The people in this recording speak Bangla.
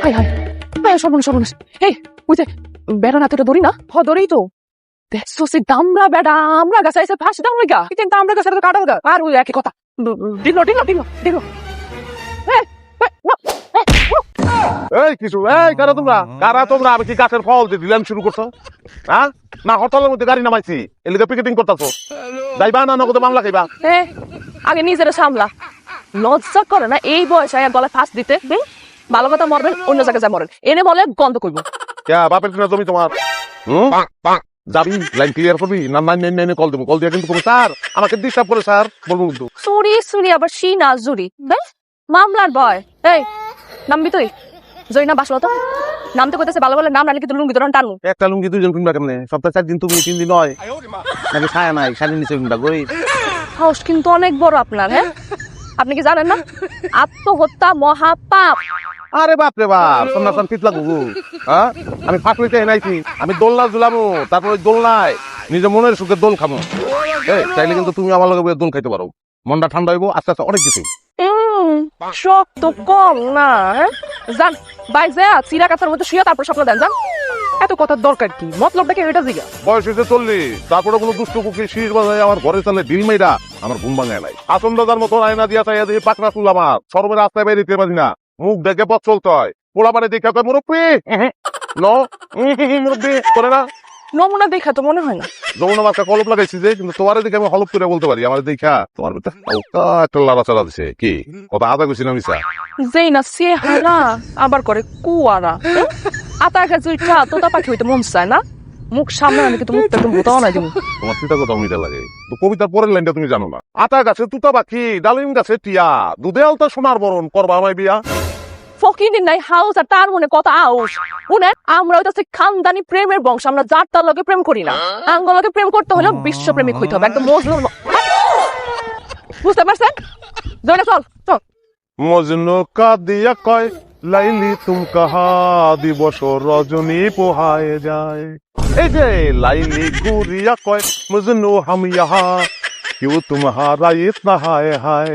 হাই হাই হাই সর্বনাশ সর্বনাশ এই ওই যে বেড়া নাতে দড়ি না হ দড়ি তো দেখছো সে দামরা বেড়া আমরা গাছে এসে ফাঁসি দাম গা কিন্তু আমরা গাছে তো কাটা গা আর ওই একই কথা দিল দিল দিল দিল এই কিছু এই কারা তোমরা আমি কি গাছের ফল দিয়ে দিলাম শুরু করছো হ্যাঁ না হরতালের মধ্যে গাড়ি নামাইছি এলিগে পিকেটিং করতেছো যাইবা না নগদে মামলা খাইবা আগে নিজের সামলা লজ্জা করে না এই বয়সে গলায় ফাঁস দিতে ভালো কথা মরবেন অন্য জায়গায় যা মরেন এনে বলে গন্ধ করবো বাপের কিনা জমি তোমার যাবি লাইন ক্লিয়ার করবি না নাইন কল দেবো কল দিয়ে কিন্তু স্যার আমাকে ডিস্টার্ব করে স্যার বলবো কিন্তু সুরি আবার সি না জুরি মামলার বয় এই নামবি তুই জয়ী না বাসলো তো নামতে কইতেছে ভালো ভালো নাম নালে কিন্তু লুঙ্গি ধরন টানু একটা লুঙ্গি দুজন কিনবা কেমনে সপ্তাহে 4 দিন তুমি 3 দিন হয় নাকি ছায়া নাই শাড়ি নিচে কিনবা গই হাউস কিন্তু অনেক বড় আপনার হ্যাঁ আপনি কি জানেন না আত্মহত্যা মহাপাপ আরে বাপ রে বাপ তোমরা কোন পিতলা গুগু হ্যাঁ আমি ফাটুইতে এনাইছি আমি দোলনা ঝুলাবো তারপর ওই দোলনায় নিজে মনের সুখে দোল খাবো এই চাইলে কিন্তু তুমি আমার লগে দোল খাইতে পারো মনটা ঠান্ডা হইবো আস্তে আস্তে অনেক কিছু শখ তো কম না জান বাইজে চিরা কাছার মধ্যে শুয়ে তারপর স্বপ্ন দেন জান এত কথার দরকার কি মতলবটা কি এটা জিগা বয়স হয়েছে 40 তারপরে কোনো দুষ্ট কুকি শীষ বাজায় আমার ঘরে চলে ডিল মেয়েরা আমার ঘুম ভাঙায় নাই আসন দাদার মতো আয়না দিয়া চাইয়া দিয়ে পাকনা চুল আমার সর্বের রাস্তায় বেরিয়ে দিতে পারি না মুখ দেখে পথ চলতে হয় পোড়া পারে দেখে কয় মুরব্বী মুরব্বী করে না নমুনা দেখা তো মনে হয় না যমুনা মাছটা কলপ লাগাইছি যে কিন্তু তোমার দেখে আমি হলপ করে বলতে পারি আমার দেখা তোমার একটা লাড়াচাড়া দিছে কি কথা আদা গেছি না মিশা যেই না সে হারা আবার করে কুয়ারা আতা গাছ উঠা তোতা পাখি হইতে মন চায় না মুখ সামনে আমি কিন্তু মুখটা একদম ভোতাও না দিব তোমার তিতা কথা মিটা লাগে তো কবিতার পরের লাইনটা তুমি জানো না আতা গাছে তুতা পাখি ডালিম গাছে টিয়া দুধে আলতা সোনার বরণ করবা আমায় বিয়া ফকিনের নাই হাউস আর তার মনে কথা আউস শুনে আমরা হইতাছে খানদানি প্রেমের বংশ আমরা যার তার লগে প্রেম করি না আঙ্গল লগে প্রেম করতে হলে বিশ্বপ্রেমিক হইতে হবে একদম মজনুর বুঝতে পারছেন জোরে চল চল মজনু কাদিয়া কয় লাইলি তুম কাহা দিবস রজনী পোহায় যায় এই যে লাইলি গুরিয়া কয় মজনু হাম ইহা क्यों तुम्हारा इतना हाय हाय